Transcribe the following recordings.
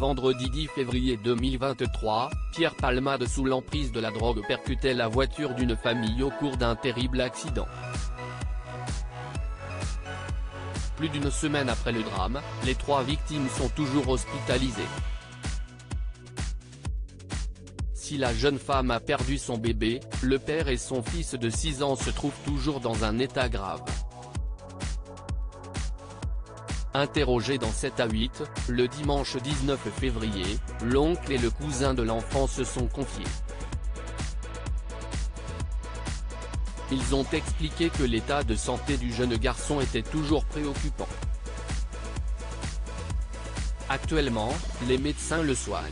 vendredi 10 février 2023, Pierre Palmade sous l'emprise de la drogue percutait la voiture d'une famille au cours d'un terrible accident. Plus d'une semaine après le drame, les 3 victimes sont toujours hospitalisées. Si la jeune femme a perdu son bébé, le père et son fils de 6 ans se trouvent toujours dans un état grave. Interrogés dans 7 à 8, le dimanche 19 février, l'oncle et le cousin de l'enfant se sont confiés. Ils ont expliqué que l'état de santé du jeune garçon était toujours préoccupant. Actuellement, les médecins le soignent.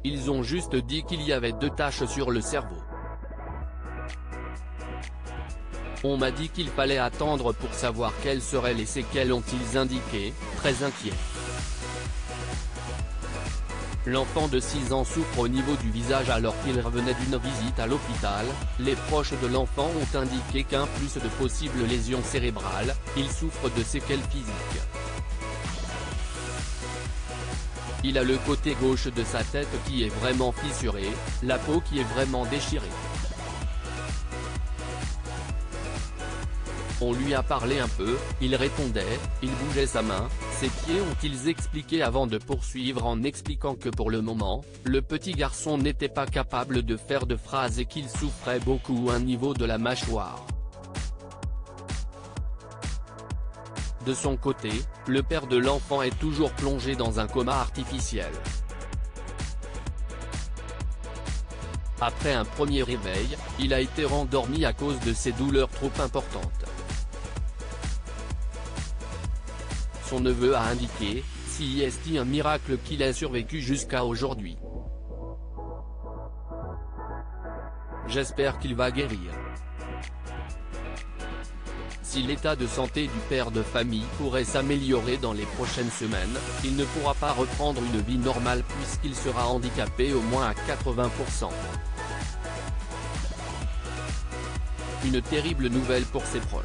Ils ont juste dit qu'il y avait 2 taches sur le cerveau. On m'a dit qu'il fallait attendre pour savoir quelles seraient les séquelles, ont-ils indiqué, très inquiets. L'enfant de 6 ans souffre au niveau du visage alors qu'il revenait d'une visite à l'hôpital. Les proches de l'enfant ont indiqué qu'en plus de possibles lésions cérébrales, il souffre de séquelles physiques. Il a le côté gauche de sa tête qui est vraiment fissuré, la peau qui est vraiment déchirée. On lui a parlé un peu, il répondait, il bougeait sa main, ses pieds, ont-ils expliqué avant de poursuivre en expliquant que pour le moment, le petit garçon n'était pas capable de faire de phrases et qu'il souffrait beaucoup au niveau de la mâchoire. De son côté, le père de l'enfant est toujours plongé dans un coma artificiel. Après un premier réveil, il a été rendormi à cause de ses douleurs trop importantes. Son neveu a indiqué, c'est un miracle qu'il ait survécu jusqu'à aujourd'hui. J'espère qu'il va guérir. Si l'état de santé du père de famille pourrait s'améliorer dans les prochaines semaines, il ne pourra pas reprendre une vie normale puisqu'il sera handicapé au moins à 80%. Une terrible nouvelle pour ses proches.